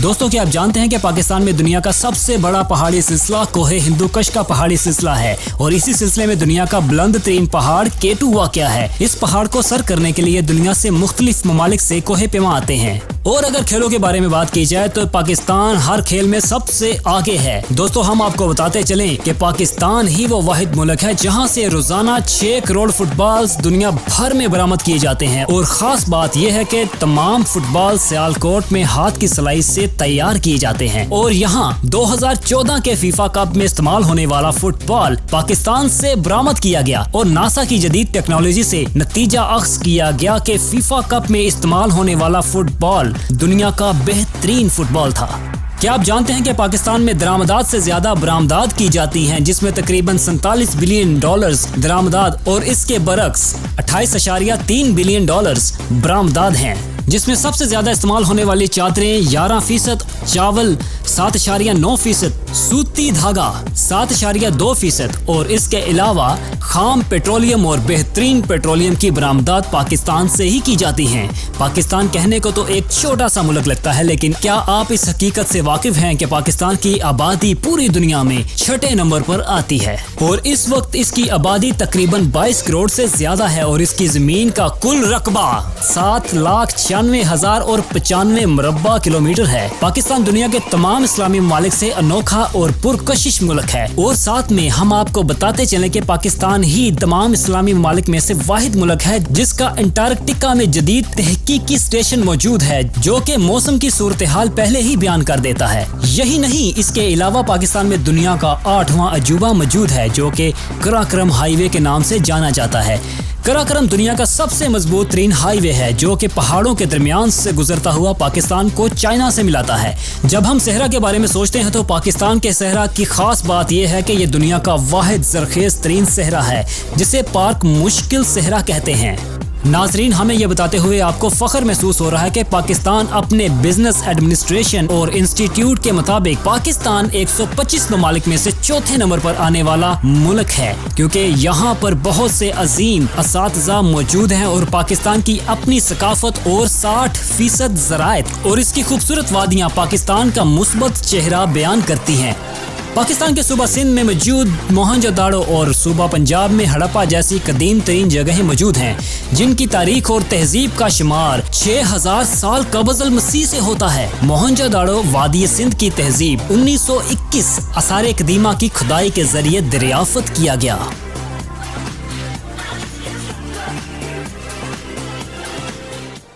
दोस्तों, क्या आप जानते हैं कि पाकिस्तान में दुनिया का सबसे बड़ा पहाड़ी सिलसिला कोहे हिंदुकुश का पहाड़ी सिलसिला है और इसी सिलसिले में दुनिया का बुलंद तरीन पहाड़ K2 वाक़या है। इस पहाड़ को सर करने के लिए दुनिया से मुख्तलिफ ममालिक से कोहे पेमा आते हैं। और अगर खेलों के बारे में बात की जाए तो पाकिस्तान हर खेल में सबसे आगे है। दोस्तों, हम आपको बताते चलें कि पाकिस्तान ही वो वाहिद मुल्क है जहां से रोजाना 6 करोड़ फुटबॉल्स दुनिया भर में बरामद किए जाते हैं। और खास बात यह है कि तमाम फुटबॉल सियालकोट में हाथ की सिलाई से तैयार किए जाते हैं। और यहाँ 2014 के फीफा कप में इस्तेमाल होने वाला फुटबॉल पाकिस्तान से बरामद किया गया और नासा की जदीद टेक्नोलॉजी से नतीजा अख्ज़ किया गया कि फीफा कप में इस्तेमाल होने वाला फुटबॉल दुनिया का बेहतरीन फुटबॉल था। क्या आप जानते हैं कि पाकिस्तान में दरामदात से ज्यादा बरामदात की जाती हैं, जिसमें तकरीबन 47 बिलियन डॉलर्स दरामदात और इसके बरक्स 28.3 बिलियन डॉलर्स बरामदात हैं, जिसमें सबसे ज्यादा इस्तेमाल होने वाली चादरें 11%, चावल 7.9%, सूती धागा 7.2% और इसके अलावा खाम पेट्रोलियम और बेहतरीन पेट्रोलियम की बरामदात पाकिस्तान से ही की जाती हैं। पाकिस्तान कहने को तो एक छोटा सा मुल्क लगता है, लेकिन क्या आप इस हकीकत से वाकिफ हैं कि पाकिस्तान की आबादी पूरी दुनिया में 6 नंबर पर आती है और इस वक्त इसकी आबादी तकरीबन 22 करोड़ से ज्यादा है और इसकी जमीन का कुल रकबा 7,96,095 मुरब्बा किलोमीटर है। पाकिस्तान दुनिया के तमाम इस्लामी ममालिक से अनोखा और पुरकशिश मुल्क है और साथ में हम आपको बताते चले कि पाकिस्तान ही तमाम इस्लामी ममालिक में से वाहिद मुल्क है जिसका अंटार्कटिका में जदीद तहकीकी स्टेशन मौजूद है जो कि मौसम की सूरत हाल पहले ही बयान कर देता है। यही नहीं, इसके अलावा पाकिस्तान में दुनिया का 8वां अजूबा मौजूद है जो कि कराक्रम हाईवे के नाम से जाना जाता है। कराक्रम दुनिया का सबसे मजबूत तरीन हाईवे है जो कि पहाड़ों के दरमियान से गुजरता हुआ पाकिस्तान को चाइना से मिलाता है। जब हम सहरा के बारे में सोचते हैं तो पाकिस्तान के सहरा की खास बात यह है कि यह दुनिया का वाहिद जरखेज तरीन सहरा है जिसे पार्क मुश्किल सहरा कहते हैं। नाजरीन, हमें यह बताते हुए आपको फख्र महसूस हो रहा है कि पाकिस्तान अपने बिजनेस एडमिनिस्ट्रेशन और इंस्टीट्यूट के मुताबिक पाकिस्तान 125 ममालिक में से 4थे नंबर पर आने वाला मुल्क है, क्योंकि यहाँ पर बहुत से अजीम असातिज़ा मौजूद हैं और पाकिस्तान की अपनी सकाफत और 60% ज़राअत और इसकी खूबसूरत वादियाँ पाकिस्तान का मुस्बत चेहरा बयान करती हैं। पाकिस्तान के सूबा सिंध में मौजूद मोहनजोदाड़ो और सूबा पंजाब में हड़प्पा जैसी कदीम तरीन जगहें मौजूद हैं जिनकी तारीख और तहजीब का शुमार 6000 साल कबल मसीह से होता है। मोहनजोदाड़ो वादी सिंध की तहजीब 1921 आसार कदीमा की खुदाई के जरिए दरियाफ्त किया गया।